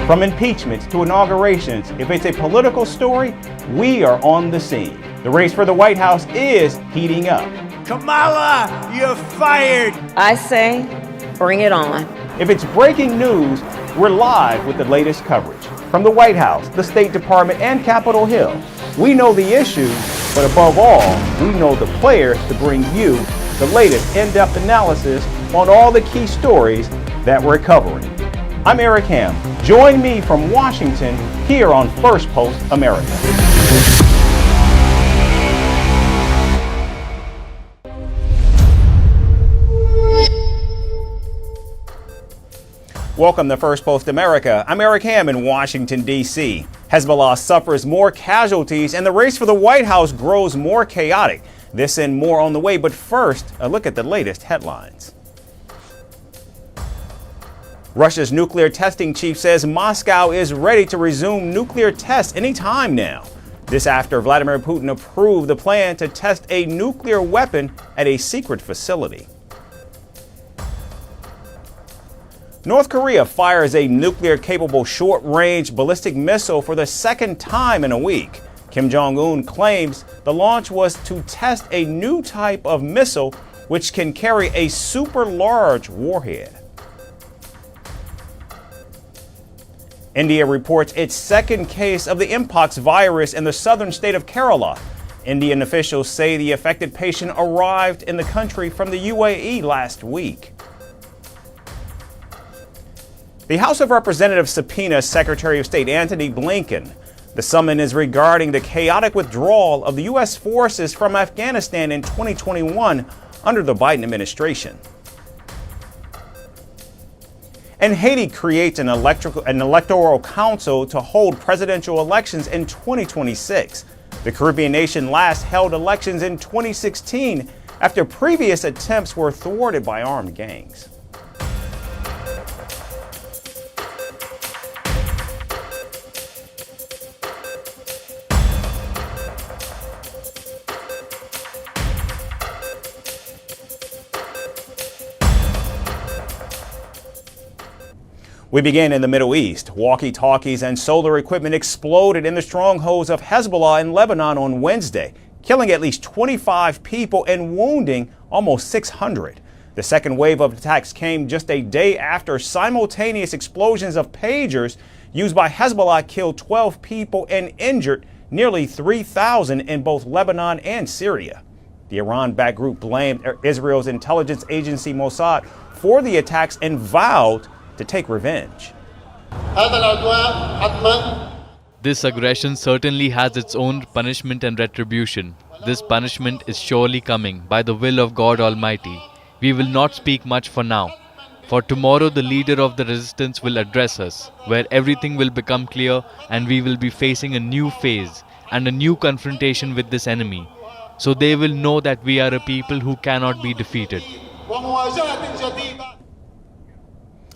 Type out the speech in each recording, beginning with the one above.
From impeachments to inaugurations, if it's a political story, we are on the scene. The race for the White House is heating up. Kamala, you're fired! I say, bring it on. If it's breaking news, we're live with the latest coverage. From the White House, the State Department, and Capitol Hill, we know the issues, but above all, we know the players to bring you the latest in-depth analysis on all the key stories that we're covering. I'm Eric Ham. Join me from Washington here on Firstpost America. Welcome to Firstpost America. I'm Eric Ham in Washington, D.C. Hezbollah suffers more casualties and the race for the White House grows more chaotic. This and more on the way, but first, a look at the latest headlines. Russia's nuclear testing chief says Moscow is ready to resume nuclear tests anytime now. This after Vladimir Putin approved the plan to test a nuclear weapon at a secret facility. North Korea fires a nuclear-capable short-range ballistic missile for the second time in a week. Kim Jong-un claims the launch was to test a new type of missile which can carry a super-large warhead. India reports its second case of the Mpox virus in the southern state of Kerala. Indian officials say the affected patient arrived in the country from the UAE last week. The House of Representatives subpoenas Secretary of State Antony Blinken. The summons is regarding the chaotic withdrawal of the U.S. forces from Afghanistan in 2021 under the Biden administration. And Haiti creates an electoral council to hold presidential elections in 2026. The Caribbean nation last held elections in 2016 after previous attempts were thwarted by armed gangs. We begin in the Middle East. Walkie-talkies and solar equipment exploded in the strongholds of Hezbollah in Lebanon on Wednesday, killing at least 25 people and wounding almost 600. The second wave of attacks came just a day after simultaneous explosions of pagers used by Hezbollah killed 12 people and injured nearly 3,000 in both Lebanon and Syria. The Iran-backed group blamed Israel's intelligence agency Mossad for the attacks and vowed to take revenge. This aggression certainly has its own punishment and retribution. This punishment is surely coming by the will of God Almighty. We will not speak much for now. For tomorrow the leader of the resistance will address us, where everything will become clear and we will be facing a new phase and a new confrontation with this enemy. So they will know that we are a people who cannot be defeated.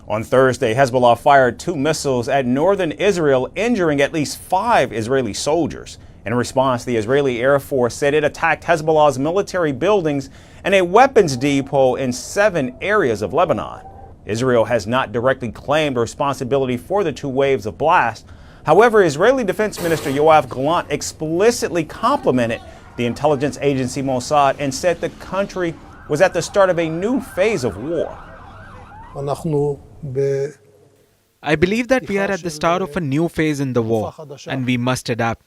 On Thursday, Hezbollah fired 2 missiles at northern Israel, injuring at least 5 Israeli soldiers. In response, the Israeli Air Force said it attacked Hezbollah's military buildings and a weapons depot in 7 areas of Lebanon. Israel has not directly claimed responsibility for the 2 waves of blast. However, Israeli Defense Minister Yoav Gallant explicitly complimented the intelligence agency Mossad and said the country was at the start of a new phase of war. I believe that we are at the start of a new phase in the war, and we must adapt.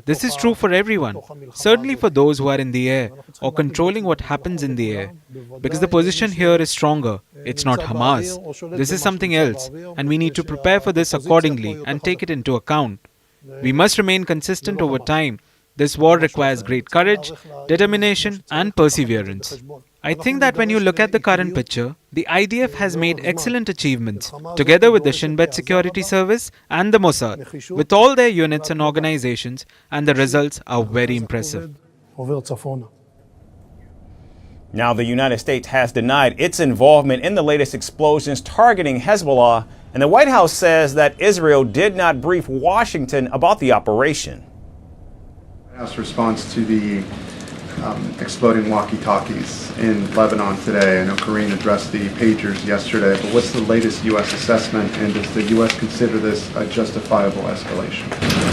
This is true for everyone, certainly for those who are in the air or controlling what happens in the air, because the position here is stronger. It's not Hamas. This is something else, and we need to prepare for this accordingly and take it into account. We must remain consistent over time. This war requires great courage, determination, and perseverance. I think that when you look at the current picture, the IDF has made excellent achievements, together with the Shin Bet Security Service and the Mossad, with all their units and organizations, and the results are very impressive. Now, the United States has denied its involvement in the latest explosions targeting Hezbollah, and the White House says that Israel did not brief Washington about the operation. House response to the exploding walkie-talkies in Lebanon today. I know Karine addressed the pagers yesterday, but what's the latest U.S. assessment, and does the U.S. consider this a justifiable escalation?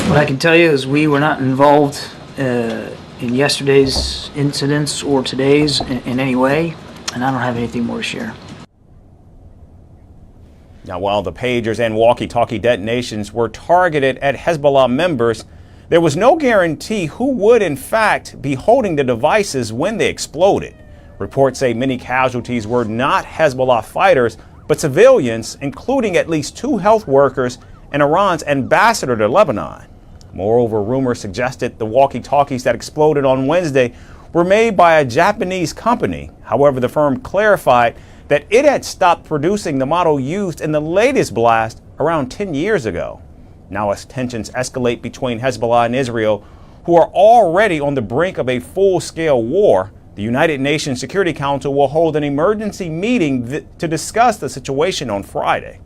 What I can tell you is we were not involved in yesterday's incidents or today's in any way, and I don't have anything more to share. Now, while the pagers and walkie-talkie detonations were targeted at Hezbollah members, there was no guarantee who would, in fact, be holding the devices when they exploded. Reports say many casualties were not Hezbollah fighters, but civilians, including at least 2 health workers and Iran's ambassador to Lebanon. Moreover, rumors suggested the walkie-talkies that exploded on Wednesday were made by a Japanese company. However, the firm clarified that it had stopped producing the model used in the latest blast around 10 years ago. Now, as tensions escalate between Hezbollah and Israel, who are already on the brink of a full-scale war, the United Nations Security Council will hold an emergency meeting to discuss the situation on Friday.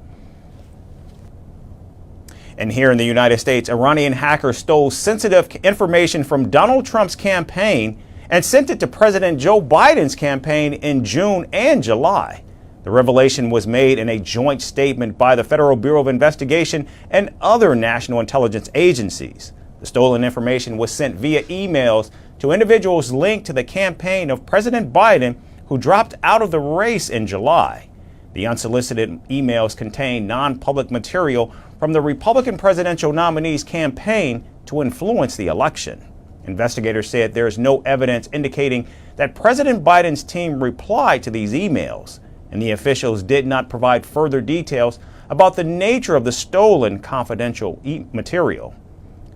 And here in the United States, Iranian hackers stole sensitive information from Donald Trump's campaign and sent it to President Joe Biden's campaign in June and July. The revelation was made in a joint statement by the Federal Bureau of Investigation and other national intelligence agencies. The stolen information was sent via emails to individuals linked to the campaign of President Biden, who dropped out of the race in July. The unsolicited emails contained non-public material from the Republican presidential nominee's campaign to influence the election. Investigators said there is no evidence indicating that President Biden's team replied to these emails, and the officials did not provide further details about the nature of the stolen confidential material.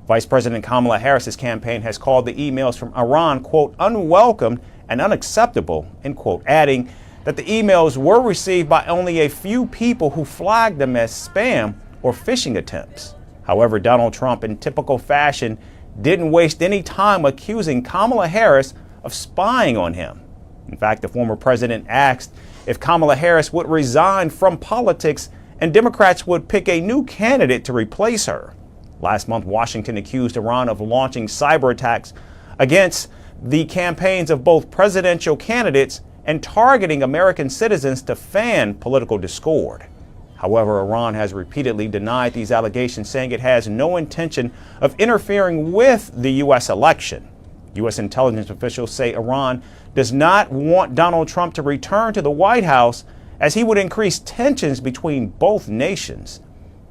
Vice President Kamala Harris's campaign has called the emails from Iran, quote, unwelcome and unacceptable, end quote, adding that the emails were received by only a few people who flagged them as spam or phishing attempts. However, Donald Trump, in typical fashion, didn't waste any time accusing Kamala Harris of spying on him. In fact, the former president asked if Kamala Harris would resign from politics and Democrats would pick a new candidate to replace her. Last month, Washington accused Iran of launching cyber attacks against the campaigns of both presidential candidates and targeting American citizens to fan political discord. However, Iran has repeatedly denied these allegations, saying it has no intention of interfering with the U.S. election. U.S. intelligence officials say Iran does not want Donald Trump to return to the White House, as he would increase tensions between both nations.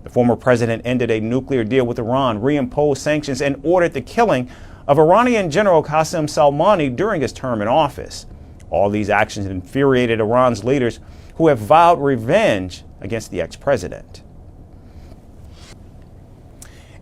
The former president ended a nuclear deal with Iran, reimposed sanctions, and ordered the killing of Iranian General Qasem Soleimani during his term in office. All these actions infuriated Iran's leaders, who have vowed revenge against the ex-president.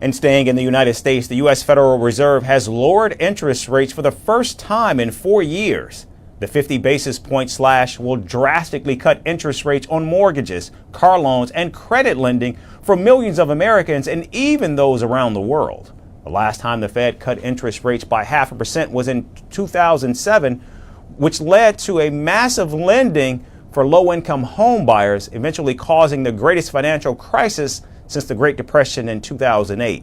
And staying in the United States, the U.S. Federal Reserve has lowered interest rates for the first time in 4 years. The 50 basis point slash will drastically cut interest rates on mortgages, car loans, and credit lending for millions of Americans and even those around the world. The last time the Fed cut interest rates by 0.5% was in 2007, which led to a massive lending for low-income home buyers, eventually causing the greatest financial crisis since the Great Depression in 2008.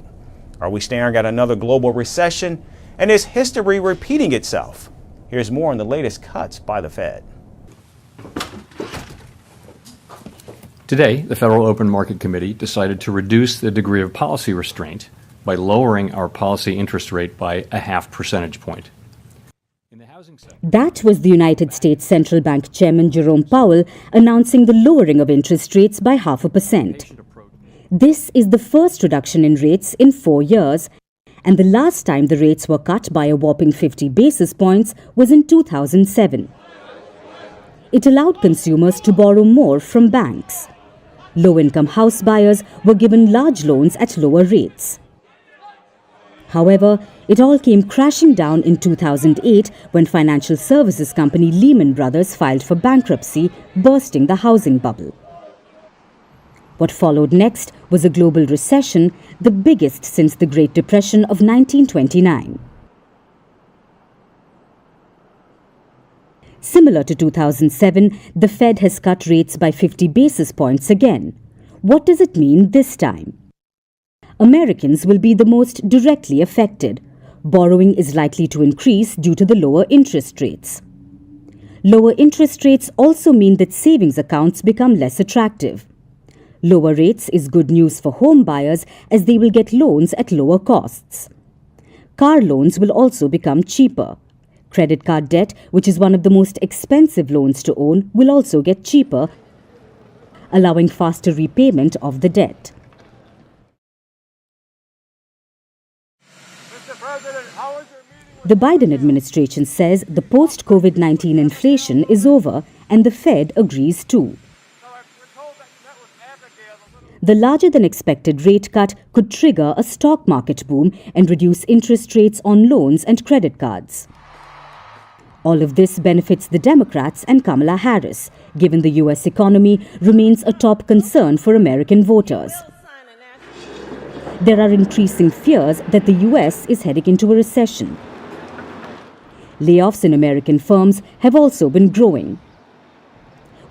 Are we staring at another global recession? And is history repeating itself? Here's more on the latest cuts by the Fed. Today, the Federal Open Market Committee decided to reduce the degree of policy restraint by lowering our policy interest rate by 0.5 percentage point. That was the United States Central Bank Chairman Jerome Powell announcing the lowering of interest rates by 0.5%. This is the first reduction in rates in 4 years, and the last time the rates were cut by a whopping 50 basis points was in 2007. It allowed consumers to borrow more from banks. Low-income house buyers were given large loans at lower rates. However, it all came crashing down in 2008 when financial services company Lehman Brothers filed for bankruptcy, bursting the housing bubble. What followed next was a global recession, the biggest since the Great Depression of 1929. Similar to 2007, the Fed has cut rates by 50 basis points again. What does it mean this time? Americans will be the most directly affected. borrowing is likely to increase due to the lower interest rates. Lower interest rates also mean that savings accounts become less attractive. Lower rates is good news for home buyers as they will get loans at lower costs. Car loans will also become cheaper. Credit card debt, which is one of the most expensive loans to own, will also get cheaper, allowing faster repayment of the debt. The Biden administration says the post-COVID-19 inflation is over and the Fed agrees too. The larger-than-expected rate cut could trigger a stock market boom and reduce interest rates on loans and credit cards. All of this benefits the Democrats and Kamala Harris, given the U.S. economy remains a top concern for American voters. There are increasing fears that the U.S. is heading into a recession. Layoffs in American firms have also been growing.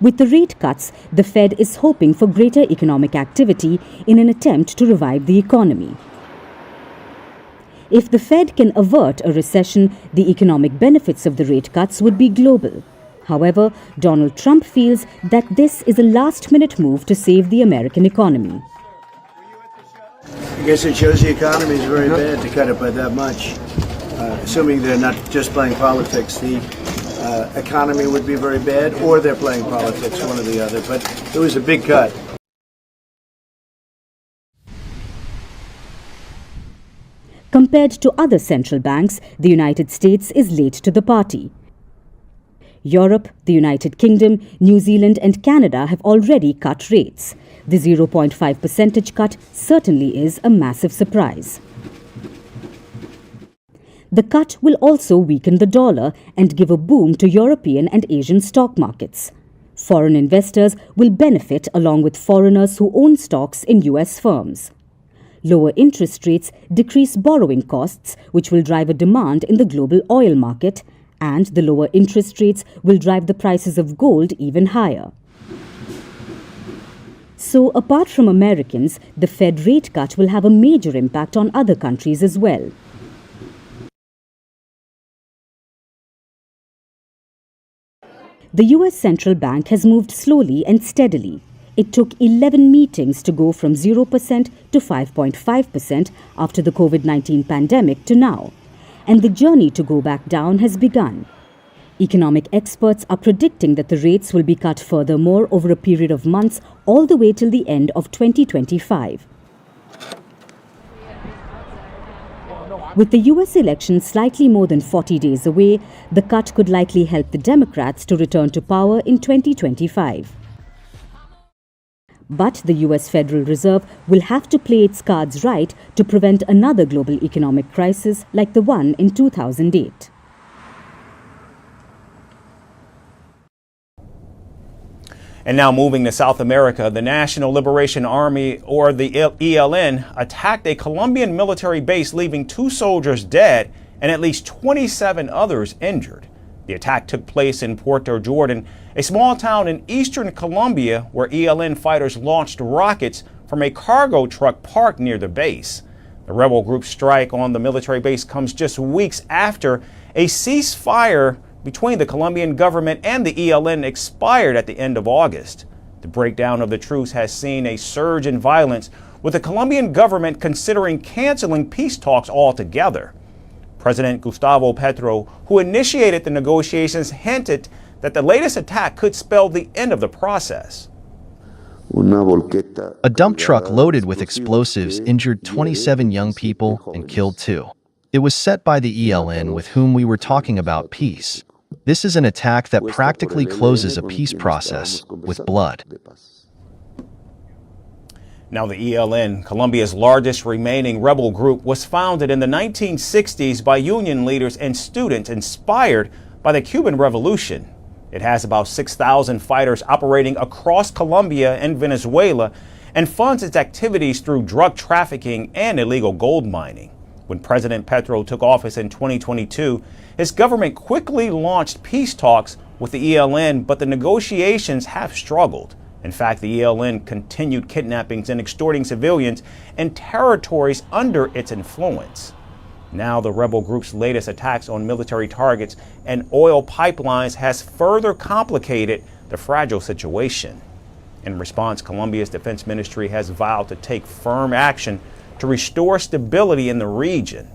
With the rate cuts, the Fed is hoping for greater economic activity in an attempt to revive the economy. If the Fed can avert a recession, the economic benefits of the rate cuts would be global. However, Donald Trump feels that this is a last-minute move to save the American economy. I guess it shows the economy is very bad to cut it by that much. Assuming they're not just playing politics, the economy would be very bad, or they're playing politics, one or the other. But it was a big cut. Compared to other central banks, the United States is late to the party. Europe, the United Kingdom, New Zealand and Canada have already cut rates. The 0.5 percentage cut certainly is a massive surprise. The cut will also weaken the dollar and give a boom to European and Asian stock markets. Foreign investors will benefit along with foreigners who own stocks in US firms. Lower interest rates decrease borrowing costs, which will drive a demand in the global oil market, and the lower interest rates will drive the prices of gold even higher. So, apart from Americans, the Fed rate cut will have a major impact on other countries as well. The US Central Bank has moved slowly and steadily. It took 11 meetings to go from 0% to 5.5% after the COVID-19 pandemic to now. And the journey to go back down has begun. Economic experts are predicting that the rates will be cut furthermore over a period of months all the way till the end of 2025. With the US election slightly more than 40 days away, the cut could likely help the Democrats to return to power in 2025. But the US Federal Reserve will have to play its cards right to prevent another global economic crisis like the one in 2008. And now moving to South America, the National Liberation Army, or the ELN, attacked a Colombian military base, leaving 2 soldiers dead and at least 27 others injured. The attack took place in Puerto Jordan, a small town in eastern Colombia, where ELN fighters launched rockets from a cargo truck parked near the base. The rebel group's strike on the military base comes just weeks after a ceasefire between the Colombian government and the ELN expired at the end of August. The breakdown of the truce has seen a surge in violence, with the Colombian government considering canceling peace talks altogether. President Gustavo Petro, who initiated the negotiations, hinted that the latest attack could spell the end of the process. A dump truck loaded with explosives injured 27 young people and killed 2. It was set by the ELN, with whom we were talking about peace. This is an attack that practically closes a peace process with blood. Now, the ELN, Colombia's largest remaining rebel group, was founded in the 1960s by union leaders and students inspired by the Cuban Revolution. It has about 6,000 fighters operating across Colombia and Venezuela and funds its activities through drug trafficking and illegal gold mining. When President Petro took office in 2022, his government quickly launched peace talks with the ELN, but the negotiations have struggled. In fact, the ELN continued kidnappings and extorting civilians in territories under its influence. Now the rebel group's latest attacks on military targets and oil pipelines has further complicated the fragile situation. In response, Colombia's defense ministry has vowed to take firm action to restore stability in the region.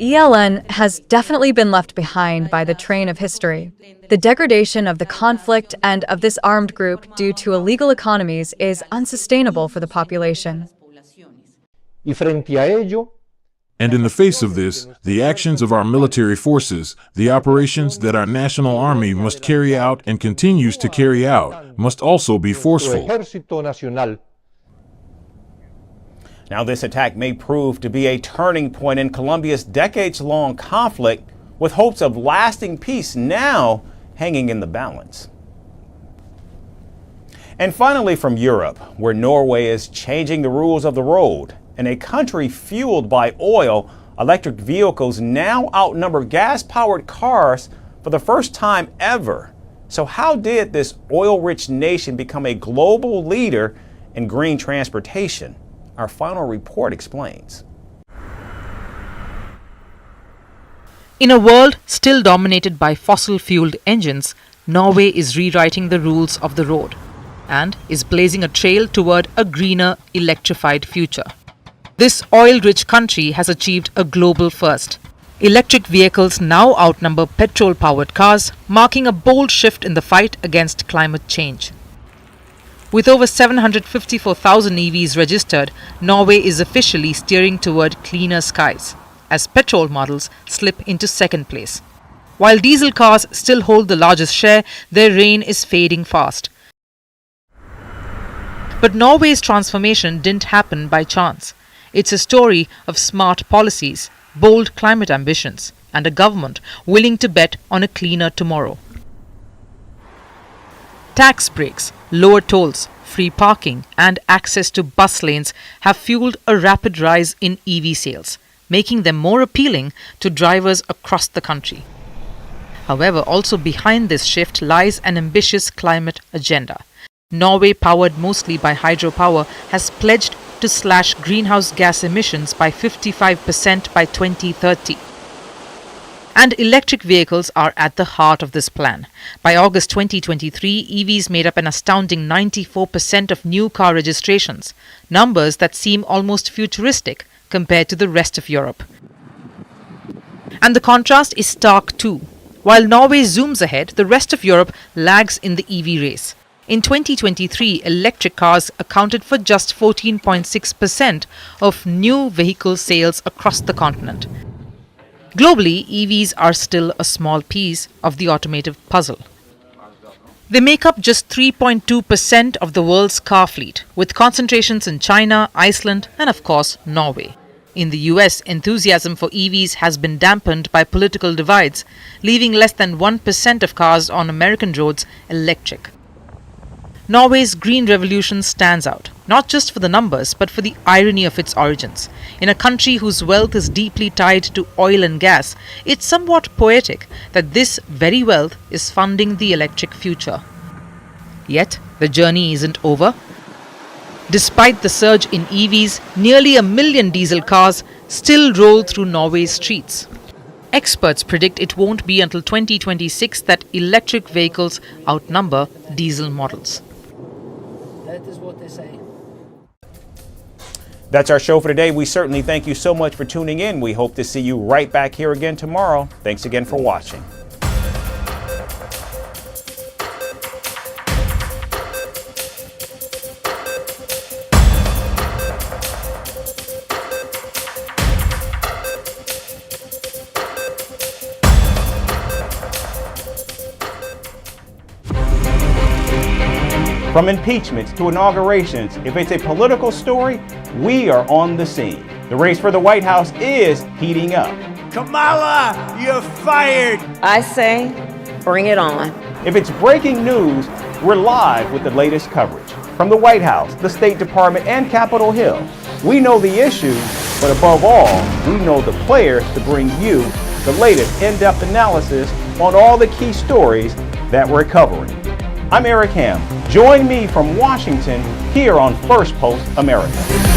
ELN has definitely been left behind by the train of history. The degradation of the conflict and of this armed group due to illegal economies is unsustainable for the population. And in the face of this, the actions of our military forces, the operations that our national army must carry out and continues to carry out, must also be forceful. Now, this attack may prove to be a turning point in Colombia's decades-long conflict, with hopes of lasting peace now hanging in the balance. And finally, from Europe, where Norway is changing the rules of the road. In a country fueled by oil, electric vehicles now outnumber gas-powered cars for the first time ever. So how did this oil-rich nation become a global leader in green transportation? Our final report explains. In a world still dominated by fossil-fueled engines, Norway is rewriting the rules of the road and is blazing a trail toward a greener, electrified future. This oil-rich country has achieved a global first. Electric vehicles now outnumber petrol-powered cars, marking a bold shift in the fight against climate change. With over 754,000 EVs registered, Norway is officially steering toward cleaner skies, as petrol models slip into second place. While diesel cars still hold the largest share, their reign is fading fast. But Norway's transformation didn't happen by chance. It's a story of smart policies, bold climate ambitions, and a government willing to bet on a cleaner tomorrow. Tax breaks, lower tolls, free parking, and access to bus lanes have fueled a rapid rise in EV sales, making them more appealing to drivers across the country. However, also behind this shift lies an ambitious climate agenda. Norway, powered mostly by hydropower, has pledged to slash greenhouse gas emissions by 55% by 2030. And electric vehicles are at the heart of this plan. By August 2023, EVs made up an astounding 94% of new car registrations, numbers that seem almost futuristic compared to the rest of Europe. And the contrast is stark too. While Norway zooms ahead, the rest of Europe lags in the EV race. In 2023, electric cars accounted for just 14.6% of new vehicle sales across the continent. Globally, EVs are still a small piece of the automotive puzzle. They make up just 3.2% of the world's car fleet, with concentrations in China, Iceland, and of course, Norway. In the US, enthusiasm for EVs has been dampened by political divides, leaving less than 1% of cars on American roads electric. Norway's green revolution stands out, not just for the numbers, but for the irony of its origins. In a country whose wealth is deeply tied to oil and gas, it's somewhat poetic that this very wealth is funding the electric future. Yet, the journey isn't over. Despite the surge in EVs, nearly 1 million diesel cars still roll through Norway's streets. Experts predict it won't be until 2026 that electric vehicles outnumber diesel models. That is what they say. That's our show for today. We certainly thank you so much for tuning in. We hope to see you right back here again tomorrow. Thanks again for watching. From impeachments to inaugurations, if it's a political story, we are on the scene. The race for the White House is heating up. Kamala, you're fired! I say, bring it on. If it's breaking news, we're live with the latest coverage. From the White House, the State Department, and Capitol Hill. We know the issues, but above all, we know the players to bring you the latest in-depth analysis on all the key stories that we're covering. I'm Eric Ham. Join me from Washington here on Firstpost America.